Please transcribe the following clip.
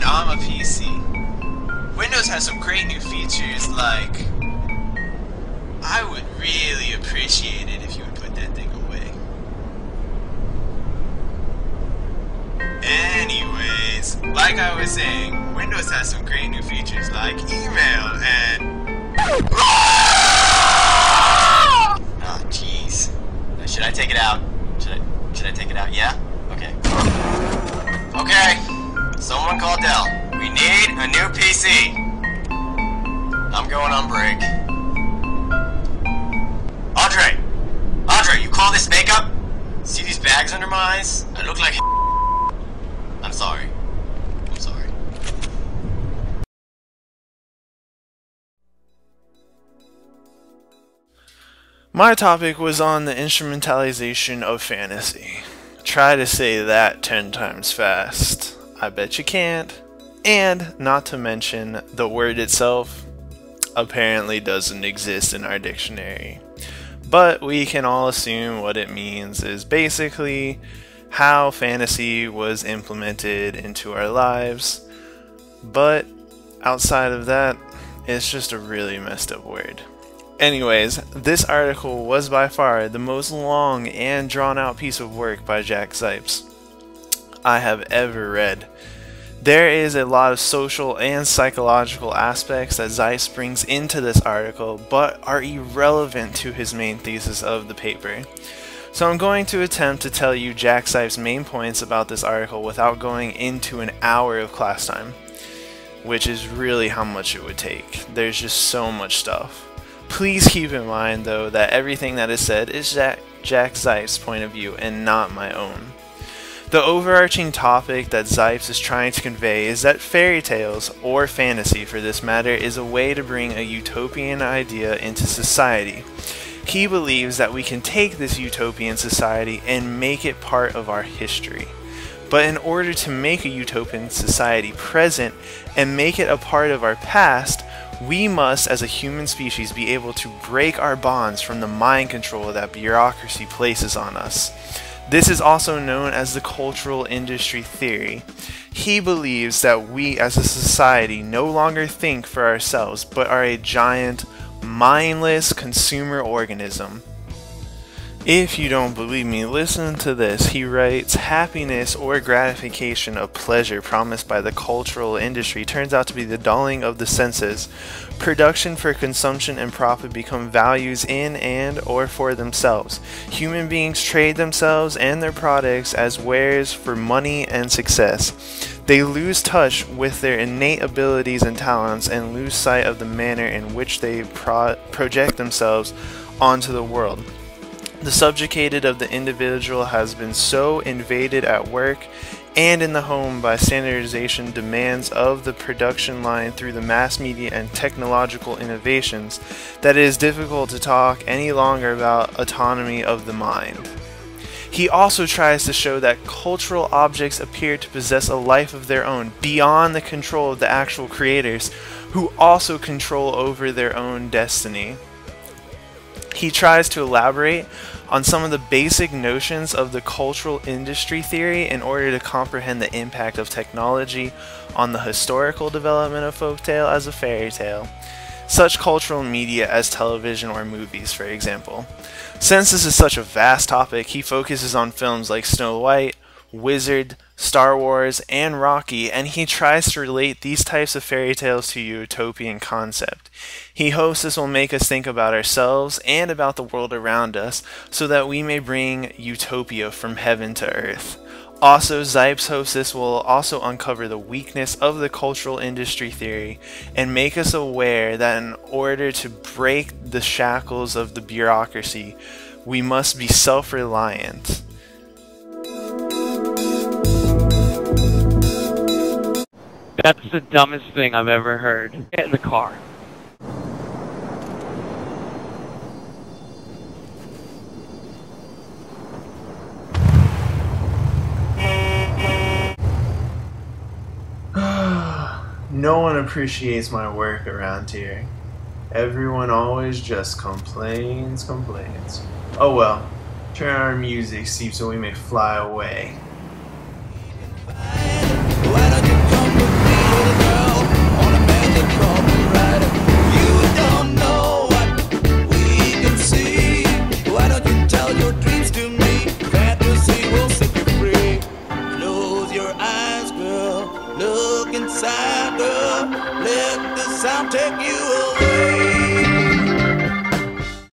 and I'm a PC. Windows has some great new features like... I would really appreciate it if you would put that thing away. Anyways, like I was saying, Windows has some great new features like email and... Oh, jeez. Should I take it out? Should I take it out? Yeah? Okay. Okay. Someone call Dell. We need a new PC. I'm going on break. Andre, you call this makeup? See these bags under my eyes? I look like I'm sorry. I'm sorry. My topic was on the instrumentalization of fantasy. Try to say that 10 times fast. I bet you can't. And not to mention, the word itself apparently doesn't exist in our dictionary. But we can all assume what it means is basically how fantasy was implemented into our lives. But outside of that, it's just a really messed up word. Anyways, this article was by far the most long and drawn out piece of work by Jack Zipes I have ever read. There is a lot of social and psychological aspects that Zipes brings into this article, but are irrelevant to his main thesis of the paper. So I'm going to attempt to tell you Jack Zipes' main points about this article without going into an hour of class time, which is really how much it would take. There's just so much stuff. Please keep in mind though that everything that is said is Jack Zipes' point of view and not my own. The overarching topic that Zipes is trying to convey is that fairy tales, or fantasy for this matter, is a way to bring a utopian idea into society. He believes that we can take this utopian society and make it part of our history. But in order to make a utopian society present and make it a part of our past, we must, as a human species, be able to break our bonds from the mind control that bureaucracy places on us. This is also known as the cultural industry theory. He believes that we as a society no longer think for ourselves, but are a giant, mindless consumer organism. If you don't believe me, listen to this. He writes, happiness or gratification of pleasure promised by the cultural industry turns out to be the dulling of the senses. Production for consumption and profit become values in and or for themselves. Human beings trade themselves and their products as wares for money and success. They lose touch with their innate abilities and talents and lose sight of the manner in which they project themselves onto the world. The subjugated of the individual has been so invaded at work and in the home by standardization demands of the production line through the mass media and technological innovations that it is difficult to talk any longer about autonomy of the mind. He also tries to show that cultural objects appear to possess a life of their own beyond the control of the actual creators, who also control over their own destiny. He tries to elaborate on some of the basic notions of the cultural industry theory in order to comprehend the impact of technology on the historical development of folktale as a fairy tale, such cultural media as television or movies, for example. Since this is such a vast topic, he focuses on films like Snow White, Wizard, Star Wars, and Rocky, and he tries to relate these types of fairy tales to a utopian concept. He hopes this will make us think about ourselves and about the world around us, so that we may bring utopia from heaven to earth. Also, Zipes hopes this will also uncover the weakness of the cultural industry theory and make us aware that in order to break the shackles of the bureaucracy, we must be self-reliant. That's the dumbest thing I've ever heard. Get in the car. No one appreciates my work around here. Everyone always just complains. Oh well, turn our music, Steve, so we may fly away. Why don't you come with me? I'll take you away.